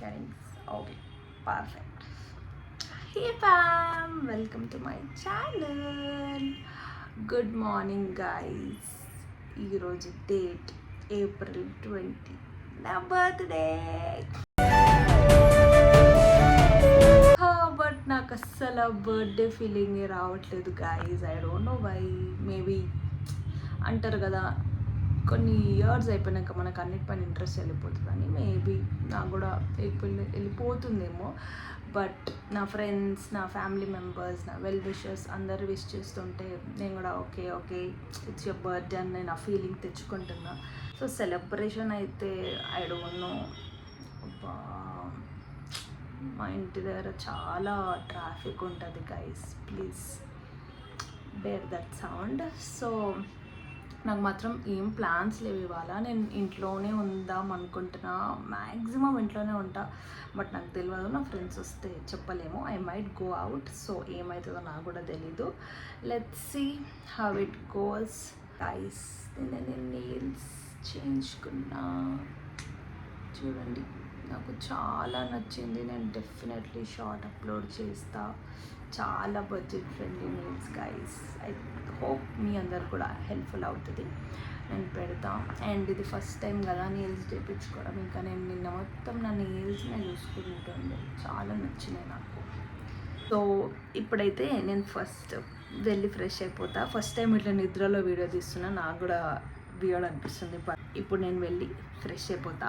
recordings. Okay, perfect. Hey fam, welcome to my channel. Good morning guys. ఈ రోజు date April 20, నా birthday. But నాకు అస్సలు birthday feeling రావట్లేదు guys. I don't know why. Maybe అంటారు కదా, కొన్ని ఇయర్స్ అయిపోయినాక మనకు అన్నిటిపైన ఇంట్రెస్ట్ వెళ్ళిపోతుందని. మేబీ నాకు కూడా వెళ్ళిపోతుందేమో. బట్ నా ఫ్రెండ్స్, నా ఫ్యామిలీ మెంబర్స్, నా వెల్ విషర్స్ అందరూ విష్ చేస్తుంటే నేను కూడా ఓకే ఇట్స్ యువర్ బర్త్డే అని నేను ఆ ఫీలింగ్ తెచ్చుకుంటున్నా. సో సెలబ్రేషన్ అయితే ఐ డోంట్ నో. మా ఇంటి దగ్గర చాలా ట్రాఫిక్ ఉంటుంది guys, please bear that sound. So నాకు మాత్రం ఏం ప్లాన్స్ లేవు ఇవాళ. నేను ఇంట్లోనే ఉందాం అనుకుంటున్నా, మ్యాక్సిమం ఇంట్లోనే ఉంటా. బట్ నాకు తెలియదు, నా ఫ్రెండ్స్ వస్తే చెప్పలేము. I might go out. So ఏమవుతుందో నాకు కూడా తెలీదు. Let's see how it goes guys. నేను నెయిల్స్ చేయించుకున్నా, చూడండి నాకు చాలా నచ్చింది. నేను డెఫినెట్లీ షార్ట్ అప్లోడ్ చేస్తా. చాలా budget friendly nails guys. I hope మీ అందరు కూడా హెల్ప్ఫుల్ అవుతుంది. నేను పెడతా. అండ్ ఇది ఫస్ట్ టైం కదా నెయిల్స్ చేయించుకోవడం. ఇంకా నేను నిన్న మొత్తం నా నెయిల్స్నే చూసుకుంటుండే, చాలా నచ్చినాయి నాకు. సో ఇప్పుడైతే నేను ఫస్ట్ వెళ్ళి ఫ్రెష్ అయిపోతా. ఫస్ట్ టైం ఇట్లా నిద్రలో వీడియో తీస్తున్నా, నాకు కూడా వీడియో అనిపిస్తుంది. ఇప్పుడు నేను వెళ్ళి ఫ్రెష్ అయిపోతా.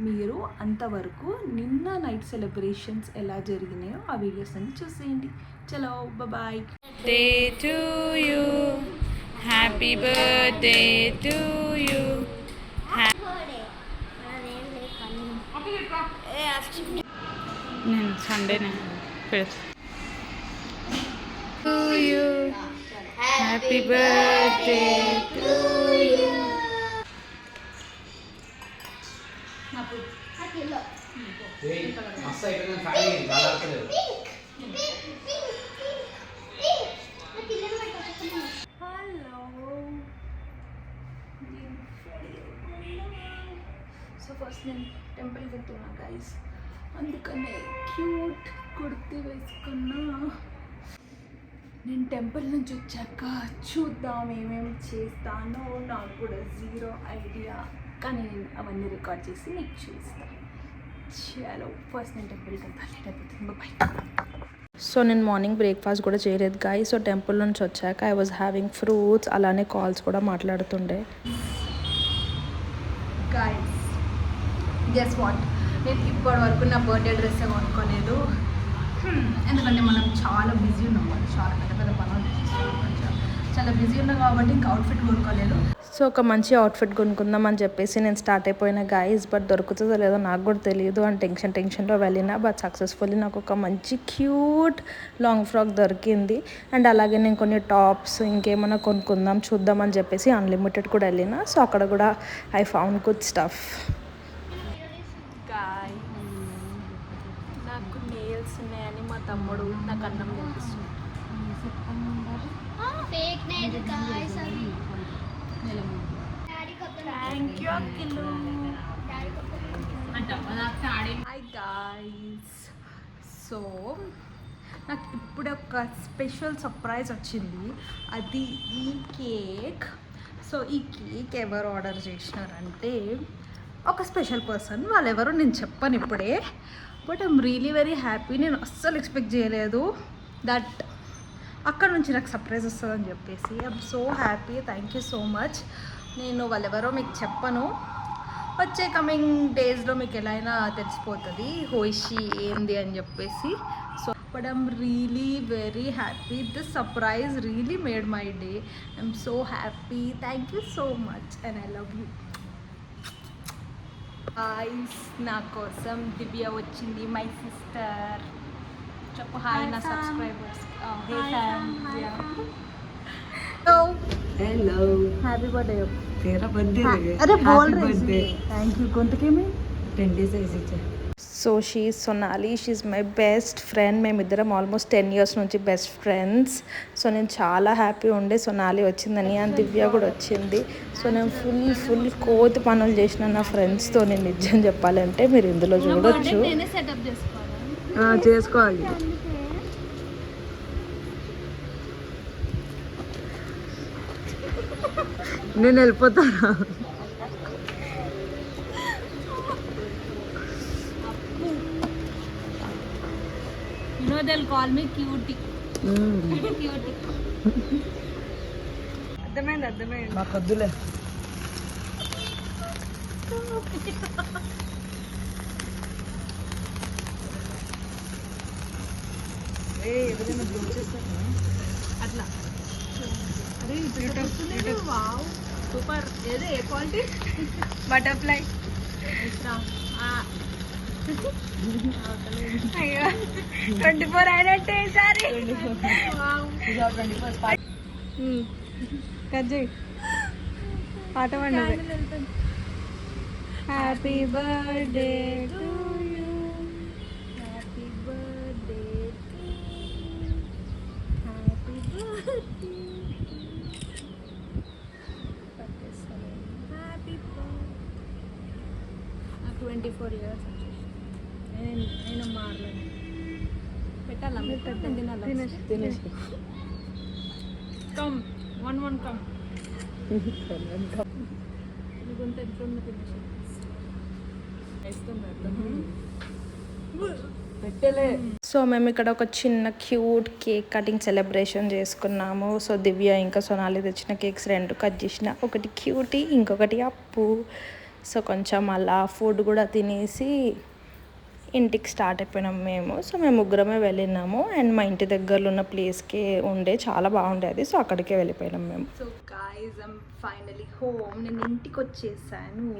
మీరు అంతవరకు నిన్న నైట్ సెలబ్రేషన్స్ ఎలా జరిగినాయో ఆ వీడియోస్ అన్ని చూసేయండి. చలో bye. Day to you, happy birthday to you. నేను సండేనే పెడతా. To you, happy birthday to you. So first నేను టెంపుల్కి వెళ్తున్నా గైస్, అందుకనే క్యూట్ కుర్తీ వేసుకున్నా. నేను టెంపుల్ నుంచి వచ్చాక చూద్దాం ఏమేమి చేస్తానో. నాకు కూడా జీరో ఐడియా, కానీ నేను అవన్నీ రికార్డ్ చేసి మీకు చూస్తాను. చలో ఫస్ట్ నేను టెంపుల్కి వెళ్తాను. లేట్ అయిపోతుంది, బాయ్. సో నేను మార్నింగ్ బ్రేక్ఫాస్ట్ కూడా చేయలేదు గాయ్. సో టెంపుల్ నుంచి వచ్చాక ఐ వాజ్ హ్యావింగ్ ఫ్రూట్స్, అలానే కాల్స్ కూడా మాట్లాడుతుండే. గైస్ గెస్ వాట్, నేను ఇప్పటి వరకు నా బర్త్డే డ్రెస్ కొనుక్కోలేదు. ఎందుకంటే మనం చాలా బిజీ ఉన్నాం, చాలా పెద్ద పెద్ద పనులు చాలా బిజీ ఉన్నాం కాబట్టి ఇంకా అవుట్ఫిట్ కొనుక్కోలేదు. సో ఒక మంచి అవుట్ఫిట్ కొనుక్కుందాం అని చెప్పేసి నేను స్టార్ట్ అయిపోయిన గాయస్. బట్ దొరుకుతుందో లేదో నాకు కూడా తెలియదు అని టెన్షన్లో వెళ్ళినా. బట్ సక్సెస్ఫుల్లీ నాకు ఒక మంచి క్యూట్ లాంగ్ ఫ్రాక్ దొరికింది. అండ్ అలాగే నేను కొన్ని టాప్స్ ఇంకేమైనా కొనుక్కుందాం చూద్దాం అని చెప్పేసి అన్లిమిటెడ్ కూడా వెళ్ళిన. సో అక్కడ కూడా ఐ ఫౌండ్ గుడ్ స్టఫ్. నాకు నెయిల్స్ ఉన్నాయని మా తమ్ముడు నాకు అన్నం తినిపిస్తుంది. థ్యాంక్ యూ అక్కిలు. Hi guys. సో నాకు ఇప్పుడు ఒక స్పెషల్ సర్ప్రైజ్ వచ్చింది, అది ఈ కేక్. సో ఈ కేక్ ఎవరు ఆర్డర్ చేసినారంటే ఒక స్పెషల్ పర్సన్. వాళ్ళు ఎవరో నేను చెప్పను ఇప్పుడే. But I'm really very happy. నేను అస్సలు ఎక్స్పెక్ట్ చేయలేదు దట్ అక్కడ నుంచి నాకు సర్ప్రైజ్ వస్తుందని చెప్పేసి. I'm so happy. Thank you so much. నేను వాళ్ళెవరో మీకు చెప్పను, వచ్చే కమింగ్ డేస్లో మీకు ఎలా అయినా తెలిసిపోతుంది హోయిషి ఏంది అని చెప్పేసి. So but I'm really very happy. This surprise really made my day. I'm so happy. Thank you so much and I love you. Guys నా కోసం దివ్య వచ్చింది, మై సిస్టర్. చెప్పు హాయ్ నా సబ్స్క్రైబర్స్. Hello happy birthday. तेरा birthday अरे बोल रही थी. Thank you. कौन के में 10 days ऐसे so Sonali she's my best friend. మేమిద్దరం ఆల్మోస్ట్ 10 years నుంచి బెస్ట్ ఫ్రెండ్స్. సో నేను చాలా హ్యాపీ ఉండే సొనాలి వచ్చిందని, అండ్ దివ్య కూడా వచ్చింది. సో నేను ఫుల్ కోతి పనులు చేసిన నా ఫ్రెండ్స్తో. నేను నిజం చెప్పాలంటే మీరు ఇందులో చూడొచ్చు. చేసుకోవాలి. నేను వెళ్ళిపోతానా? They'll call me cutie. Cutie. అర్థమైంది. నాకు వద్దులే. ఎదురైనా బ్లూ చేస్తాను అట్లా. అరే వావ్ సూపర్. ఏదో ఏ క్వాలిటీ? బటర్ఫ్లై. అయ్యో 24 అయినట్టే ఈసారి. కజ్జయ్ పాట పండుగ. Happy birthday to you, happy birthday to you, happy birthday, happy birthday. 24 years. నేను మారలేను. పెట్టాలా? తినేసి కమ్ వన్ కమ్. గుంత ఎట్లుంది తినేసి పెట్టలే. సో మేము ఇక్కడ ఒక చిన్న క్యూట్ కేక్ కటింగ్ సెలబ్రేషన్ చేసుకున్నాము. సో దివ్య ఇంకా సొనాలి తెచ్చిన కేక్స్ 2 కట్ చేసిన, ఒకటి క్యూటీ ఇంకొకటి అప్పు. సో కొంచెం అలా ఫుడ్ కూడా తినేసి ఇంటికి స్టార్ట్ అయిపోయినాం మేము. సో మేము ముగ్గురమే వెళ్ళినాము, అండ్ మా ఇంటి దగ్గరలో ఉన్న ప్లేస్కి ఉండే చాలా బాగుండేది. సో అక్కడికే వెళ్ళిపోయినాం మేము. So guys I'm finally home. నేను ఇంటికి వచ్చేసాను.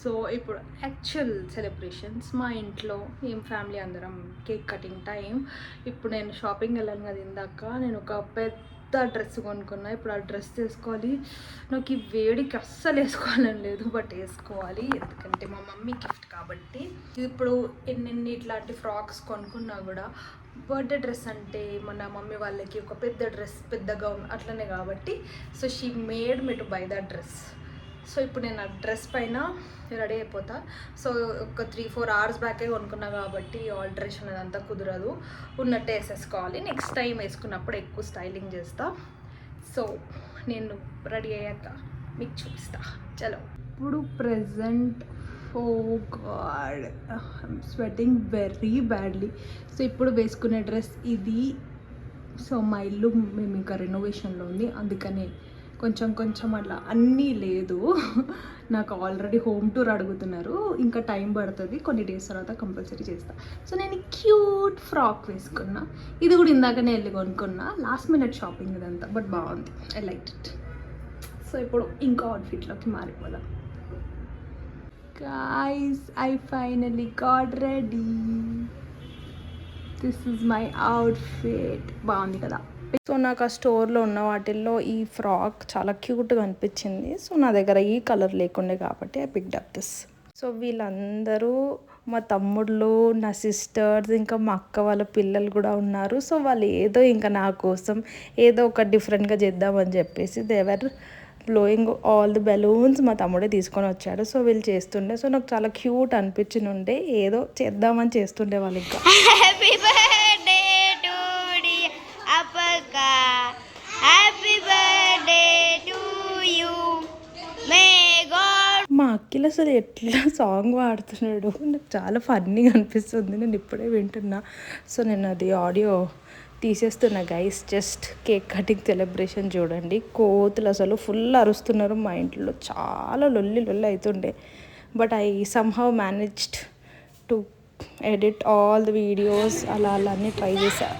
సో ఇప్పుడు యాక్చువల్ సెలబ్రేషన్స్ మా ఇంట్లో మేము ఫ్యామిలీ అందరం కేక్ కటింగ్ టైం. ఇప్పుడు నేను షాపింగ్ వెళ్ళాను కదా ఇందాక, నేను ఒక పెద్ద డ్రెస్ కొనుక్కున్నా. ఇప్పుడు ఆ డ్రెస్ వేసుకోవాలి. నాకు ఈ వేడికి అస్సలు వేసుకోవాలని లేదు, బట్ వేసుకోవాలి ఎందుకంటే మా మమ్మీ గిఫ్ట్ కాబట్టి. ఇప్పుడు ఎన్ని ఇట్లాంటి ఫ్రాక్స్ కొనుక్కున్నా కూడా బర్త్డే డ్రెస్ అంటే మన మమ్మీ వాళ్ళకి ఒక పెద్ద డ్రెస్ పెద్దగా అట్లనే కాబట్టి so she made me to buy that dress. So ఇప్పుడు నేను ఆ డ్రెస్ పైన రెడీ అయిపోతా. సో ఒక 3-4 hours బ్యాకే కొనుక్కున్నా కాబట్టి ఆల్టరేషన్ అదంతా కుదరదు, ఉన్నట్టే వేసేసుకోవాలి. నెక్స్ట్ టైం వేసుకున్నప్పుడు ఎక్కువ స్టైలింగ్ చేస్తా. సో నేను రెడీ అయ్యాక మీకు చూపిస్తా. చలో. ఇప్పుడు present oh god I'm sweating very badly. So ఇప్పుడు వేసుకునే డ్రెస్ ఇది. సో మా ఇల్లు మేము ఇంకా రెనోవేషన్లో ఉంది, అందుకనే కొంచెం అట్లా అన్నీ లేదు. నాకు ఆల్రెడీ హోమ్ టూర్ అడుగుతున్నారు, ఇంకా టైం పడుతుంది, కొన్ని డేస్ తర్వాత కంపల్సరీ చేస్తా. సో నేను క్యూట్ ఫ్రాక్ వేసుకున్నా. ఇది కూడా ఇందాకనే వెళ్ళి కొనుక్కున్నా, లాస్ట్ మినిట్ షాపింగ్ ఇదంతా, బట్ బాగుంది, ఐ లైక్ ఇట్. సో ఇప్పుడు ఇంకో అవుట్ఫిట్లోకి మారిపోదాం. Guys I finally got ready. This is my outfit. బాగుంది కదా? సో నాకు ఆ స్టోర్లో ఉన్న వాటిల్లో ఈ ఫ్రాక్ చాలా క్యూట్గా అనిపించింది. సో నా దగ్గర ఈ కలర్ లేకుండే కాబట్టి I picked up this. So వీళ్ళందరూ మా తమ్ముళ్ళు, నా సిస్టర్స్, ఇంకా మా అక్క వాళ్ళ పిల్లలు కూడా ఉన్నారు. సో వాళ్ళు ఏదో ఇంకా నా కోసం ఏదో ఒక డిఫరెంట్గా చేద్దామని చెప్పేసి దేవర్ బ్లోయింగ్ ఆల్ ది బెలూన్స్. మా తమ్ముడే తీసుకొని వచ్చాడు. సో వీళ్ళు చేస్తుండే, సో నాకు చాలా క్యూట్ అనిపించి ఉండే, ఏదో చేద్దామని చేస్తుండే వాళ్ళు. ఇంకా మా అఖిల్ అసలు ఎట్లా సాంగ్ పాడుతున్నాడు, నాకు చాలా ఫన్నీగా అనిపిస్తుంది. నేను ఇప్పుడే వింటున్నా. సో నేను అది ఆడియో తీసేస్తున్నా guys. Just cake cutting celebration చూడండి. కోతులు అసలు ఫుల్ అరుస్తున్నారు. మా ఇంట్లో చాలా లొల్లి అవుతుండే, but I somehow managed to edit all the videos. అలా అన్నీ ట్రై చేశా.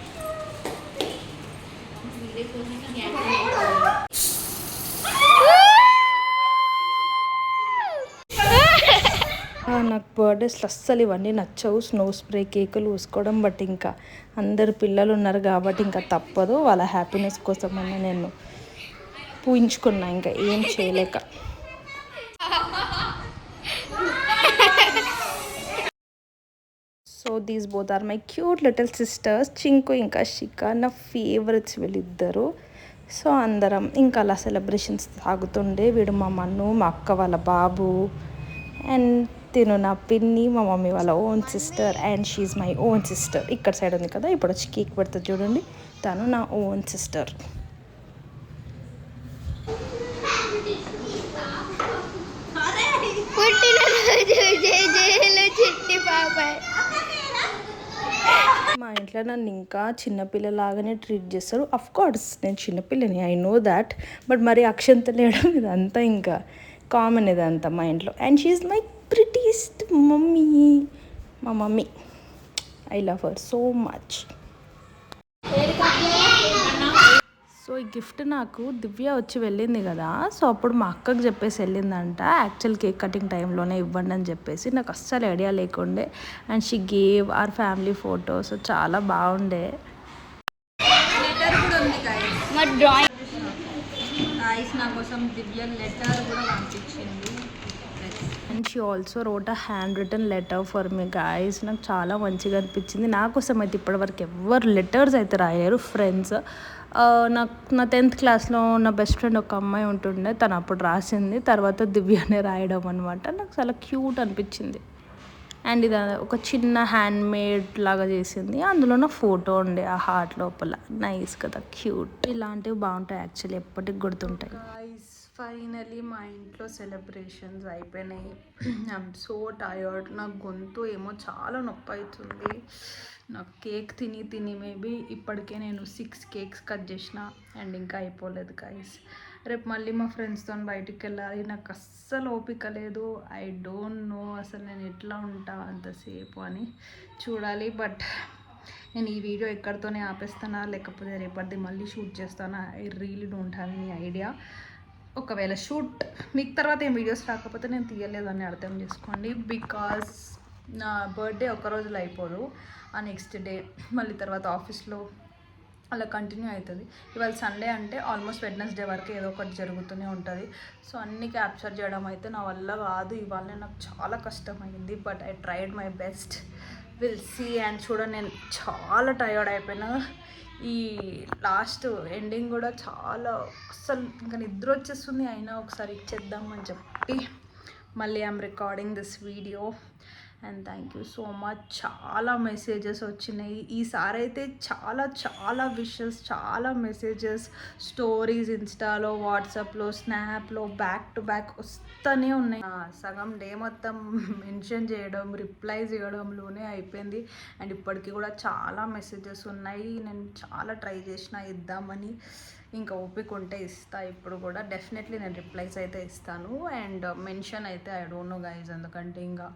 నాకు బర్త్డేస్లో అస్సలు ఇవన్నీ నచ్చవు, స్నో స్ప్రే కేకులు ఊసుకోవడం. బట్ ఇంకా అందరు పిల్లలు ఉన్నారు కాబట్టి ఇంకా తప్పదు, వాళ్ళ హ్యాపీనెస్ కోసమైనా నేను పూయించుకున్నా, ఇంకా ఏం చేయలేక. So these both are my cute little sisters. Chinku ఇంకా షిక నా ఫేవరెట్స్ వీళ్ళిద్దరు. సో అందరం ఇంకా అలా సెలబ్రేషన్స్ సాగుతుండే. వీడు మా మన్ను, మా అక్క వాళ్ళ బాబు, అండ్ తిను నా పిన్ని, మా మమ్మీ వాళ్ళ own sister, and she's my own sister. ఇక్కడ సైడ్ ఉంది కదా, ఇప్పుడు వచ్చి కేక్ పెడుతుంది చూడండి, తను నా ఓన్ సిస్టర్. మా ఇంట్లో నన్ను ఇంకా చిన్నపిల్లలాగానే ట్రీట్ చేస్తారు. అఫ్ కోర్స్ నేను చిన్నపిల్లని, ఐ నో దాట్, బట్ మరి అక్షంతలు వేయడం ఇదంతా ఇంకా కామన్ ఇదంతా మా ఇంట్లో. And she's my prettiest mummy. మా mummy, I love her so much. So ఈ గిఫ్ట్ నాకు దివ్య వచ్చి వెళ్ళింది కదా, సో అప్పుడు మా అక్కకి చెప్పేసి వెళ్ళిందంట, యాక్చువల్ కేక్ కటింగ్ టైంలోనే ఇవ్వండి అని చెప్పేసి. నాకు అస్సలు ఐడియా లేకుండే. And she gave our family photo. So చాలా బాగుండే. లెటర్ కూడా ఉంది మా డ్రాయింగ్ గాయస్, నా కోసం దివ్య లెటర్ కూడా పంపించింది. And she also wrote a hand written letter for me guys. నాకు చాలా మంచిగా అనిపించింది. నా కోసం అయితే ఇప్పటివరకు ఎవరు లెటర్స్ అయితే రాయరు ఫ్రెండ్స్. నాకు నా 10th క్లాస్లో నా బెస్ట్ ఫ్రెండ్ ఒక అమ్మాయి ఉంటుండే, తను అప్పుడు రాసింది, తర్వాత దివ్యనే రాయడం అనమాట. నాకు చాలా క్యూట్ అనిపించింది. అండ్ ఇది ఒక చిన్న హ్యాండ్ మేడ్ లాగా చేసింది, అందులో నా ఫోటో ఉండే ఆ హార్ట్ లోపల. నైస్ కదా, క్యూట్. ఇలాంటివి బాగుంటాయి యాక్చువల్లీ, ఎప్పటికి గుర్తుంటాయి. ఫైనలీ మా ఇంట్లో సెలబ్రేషన్స్ అయిపోయినాయి. I'm so tired. నా గొంతు ఏమో చాలా నొప్పి అవుతుంది. నాకు కేక్ తిని తిని మేబీ ఇప్పటికే నేను 6 కేక్స్ కట్ చేసిన అండ్ ఇంకా అయిపోలేదు గైస్. రేపు మళ్ళీ మా ఫ్రెండ్స్తో బయటికి వెళ్ళాలి. నాకు అస్సలు ఓపిక లేదు. ఐ డోంట్ నో అసలు నేను ఎట్లా ఉంటా అంతసేపు అని చూడాలి. బట్ నేను ఈ వీడియో ఎక్కడితోనే ఆపేస్తానా, లేకపోతే రేపటిది మళ్ళీ షూట్ చేస్తానా, I really don't have any idea. ఒకవేళ షూట్ మీకు తర్వాత ఏం వీడియోస్ రాకపోతే నేను తీయలేదని అర్థం చేసుకోండి. బికాస్ నా బర్త్డే ఒక రోజులో అయిపోదు, ఆ నెక్స్ట్ డే మళ్ళీ తర్వాత ఆఫీస్లో అలా కంటిన్యూ అవుతుంది. ఇవాళ సండే అంటే ఆల్మోస్ట్ వెడ్నెస్డే వరకు ఏదో ఒకటి జరుగుతూనే ఉంటుంది. సో అన్నీ క్యాప్చర్ చేయడం అయితే నా వల్ల కాదు. ఇవాళ నాకు చాలా కష్టమైంది, but I tried my best. Will see. And చూడండి, నేను చాలా టయర్డ్ అయిపోయినా. ఈ లాస్ట్ ఎండింగ్ కూడా చాలా అస్సలు ఇంకా నిద్ర వచ్చేస్తుంది. అయినా ఒకసారి ఇచ్చేద్దామని చెప్పి మళ్ళీ I'm recording this video. And thank you so much. చాలా మెసేజెస్ వచ్చినాయి ఈసారి అయితే, చాలా చాలా విషెస్, చాలా మెసేజెస్, స్టోరీస్ ఇన్స్టాలో, వాట్సాప్లో, స్నాప్లో బ్యాక్ టు బ్యాక్ వస్తూనే ఉన్నాయి. సగం డే మొత్తం మెన్షన్ చేయడం, రిప్లైస్ ఇవ్వడంలోనే అయిపోయింది. అండ్ ఇప్పటికీ కూడా చాలా మెసేజెస్ ఉన్నాయి. నేను చాలా ట్రై చేసిన ఇద్దామని, ఇంకా ఓపిక ఉంటే ఇస్తా. ఇప్పుడు కూడా డెఫినెట్లీ నేను రిప్లైస్ అయితే ఇస్తాను. అండ్ మెన్షన్ అయితే ఐ డోంట్ నో గైజ్, ఎందుకంటే ఇంకా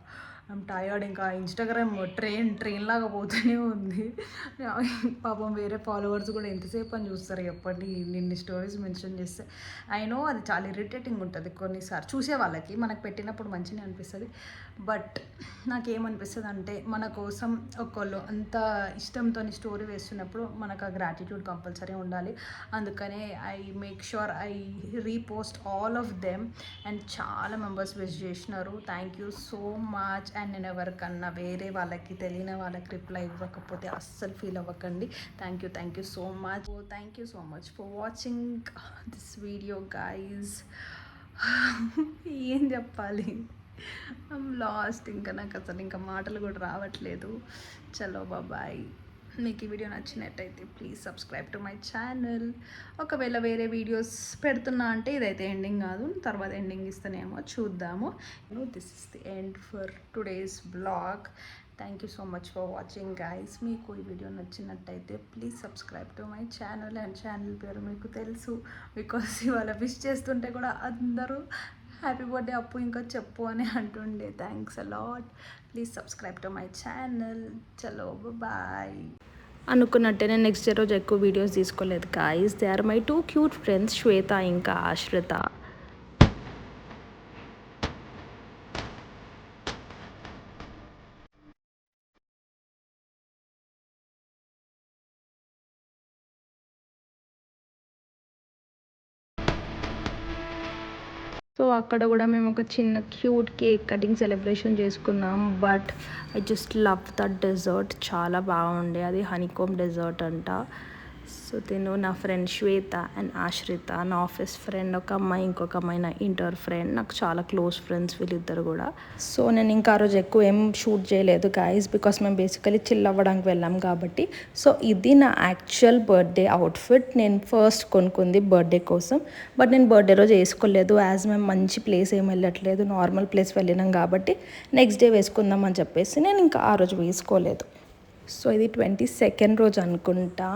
ఐమ్ టయర్డ్. ఇంకా ఇన్స్టాగ్రామ్ ట్రైన్ లాగా పోతూనే ఉంది. పాపం వేరే ఫాలోవర్స్ కూడా ఎంతసేపు అని చూస్తారు చెప్పండి నిన్ని స్టోరీస్ మెన్షన్ చేస్తే. ఐ నో అది చాలా ఇరిటేటింగ్ ఉంటుంది కొన్నిసార్లు చూసే వాళ్ళకి, మనకు పెట్టినప్పుడు మంచిగా అనిపిస్తుంది. బట్ నాకేమనిపిస్తుంది అంటే, మన కోసం ఒకళ్ళు అంత ఇష్టంతో స్టోరీ వేస్తున్నప్పుడు మనకు ఆ గ్రాటిట్యూడ్ కంపల్సరీ ఉండాలి. అందుకనే I make sure I repost all of them. And చాలా మెంబర్స్ విష్ చేసినారు. Thank you so much. And నేను ఎవరికన్నా వేరే వాళ్ళకి తెలియని వాళ్ళకి రిప్లై ఇవ్వకపోతే అస్సలు ఫీల్ అవ్వకండి. Thank you so much. Thank you so much for watching this video guys. ఏం చెప్పాలి, ఐమ్ లాస్ట్. ఇంకా నాకు అసలు ఇంకా మాటలు కూడా రావట్లేదు. చలో బాయ్. మీకు ఈ వీడియో నచ్చినట్టయితే please subscribe to my channel. ఒకవేళ వేరే వీడియోస్ పెడుతున్నా అంటే ఇదైతే ఎండింగ్ కాదు, తర్వాత ఎండింగ్ ఇస్తేనేమో చూద్దాము. This is the end for today's blog. Thank you so much for watching guys. మీకు ఈ వీడియో నచ్చినట్టయితే please subscribe to my channel. And channel పేరు మీకు తెలుసు, బికాస్ ఇవాళ విష్ చేస్తుంటే కూడా అందరూ హ్యాపీ బర్త్డే అప్పు ఇంకా చెప్పు అని అంటుండే. Thanks a lot. Please subscribe to my channel. చలో బాయ్. అనుకున్నట్టే నేను నెక్స్ట్ డే రోజు ఎక్కువ వీడియోస్ తీసుకోలేదు guys. They are my 2 cute friends, Shweta ఇంకా ఆశ్రిత. సో అక్కడ కూడా మేము ఒక చిన్న క్యూట్ కేక్ కటింగ్ సెలబ్రేషన్ చేసుకున్నాం. But I just love that dessert, చాలా బాగుండే. అది హనీకోమ్ డెజర్ట్ అంట. సో తిను నా ఫ్రెండ్ శ్వేత అండ్ ఆశ్రిత, నా ఆఫీస్ ఫ్రెండ్ ఒక అమ్మాయి, ఇంకొక అమ్మాయి నా ఇంటర్ ఫ్రెండ్, నాకు చాలా క్లోజ్ ఫ్రెండ్స్ వీళ్ళిద్దరు కూడా. సో నేను ఇంకా ఆ రోజు ఎక్కువ ఏం షూట్ చేయలేదు గైస్, బికాస్ మేము బేసికలీ చిల్ అవ్వడానికి వెళ్ళాం కాబట్టి. సో ఇది నా యాక్చువల్ బర్త్డే అవుట్ఫిట్. నేను ఫస్ట్ కొనుక్కుంది బర్త్డే కోసం, బట్ నేను బర్త్డే రోజు వేసుకోలేదు. యాజ్ మేము మంచి ప్లేస్ ఏం వెళ్ళట్లేదు, నార్మల్ ప్లేస్ వెళ్ళినాం కాబట్టి నెక్స్ట్ డే వేసుకుందాం అని చెప్పేసి నేను ఇంకా ఆ రోజు వేసుకోలేదు. సో ఇది 22nd రోజు అనుకుంటా.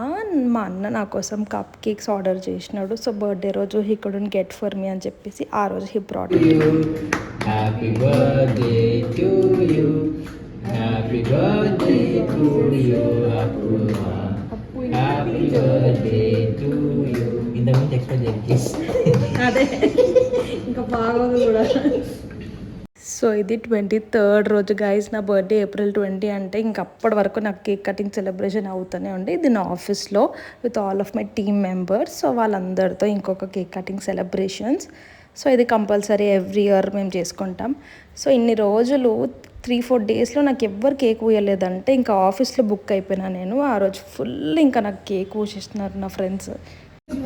మా అన్న నా కోసం కప్ కేక్స్ ఆర్డర్ చేసినాడు. సో బర్త్డే రోజు he couldn't get for me అని చెప్పేసి ఆ రోజు he brought it. Happy birthday to you, happy birthday to you అప్పునా, హ్యాపీ బర్త్డే టు యు. ఇంతకుముందు ఎక్స్పెక్ట్ చేయండి. అదే ఇంకా బాగోదు కూడా. సో ఇది 23rd రోజు గైస్. నా బర్త్డే April 20 అంటే ఇంక అప్పటి వరకు నాకు కేక్ కటింగ్ సెలబ్రేషన్ అవుతూనే ఉండే. ఇది నా ఆఫీస్లో with all of my team members. So వాళ్ళందరితో ఇంకొక కేక్ కటింగ్ సెలబ్రేషన్స్. సో ఇది కంపల్సరీ ఎవ్రీ ఇయర్ మేము చేసుకుంటాం. సో ఇన్ని రోజులు 3-4 డేస్లో నాకు ఎవ్వరు కేక్ ఊయలేదంటే ఇంకా ఆఫీస్లో బుక్ అయిపోయినా నేను. ఆ రోజు ఫుల్ ఇంకా నాకు కేక్ ఊసేస్తున్నారు నా ఫ్రెండ్స్.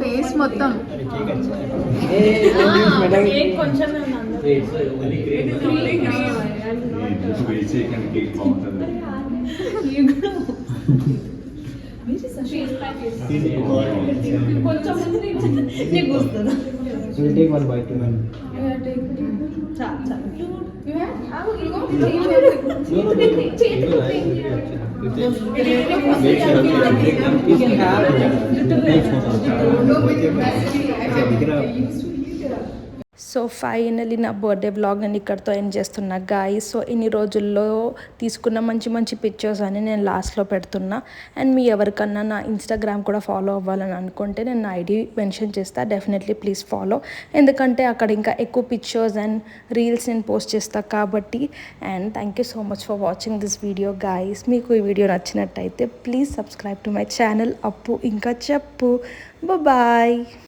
ఫేస్ మొత్తం సో ఫైనలీ నా బర్త్డే బ్లాగ్ నేను ఇక్కడితో ఎండ్ చేస్తున్నా గాయ్స్. సో ఇన్ని రోజుల్లో తీసుకున్న మంచి మంచి పిక్చర్స్ అని నేను లాస్ట్లో పెడుతున్నా. అండ్ మీ ఎవరికన్నా నా ఇన్స్టాగ్రామ్ కూడా ఫాలో అవ్వాలని అనుకుంటే నేను నా ఐడి మెన్షన్ చేస్తా, డెఫినెట్లీ ప్లీజ్ ఫాలో. ఎందుకంటే అక్కడ ఇంకా ఎక్కువ పిక్చర్స్ అండ్ రీల్స్ నేను పోస్ట్ చేస్తాను కాబట్టి. And thank you so much for watching this video guys. మీకు ఈ వీడియో నచ్చినట్టయితే please subscribe to my channel అప్పు ఇంకా చెప్పు. బాయ్.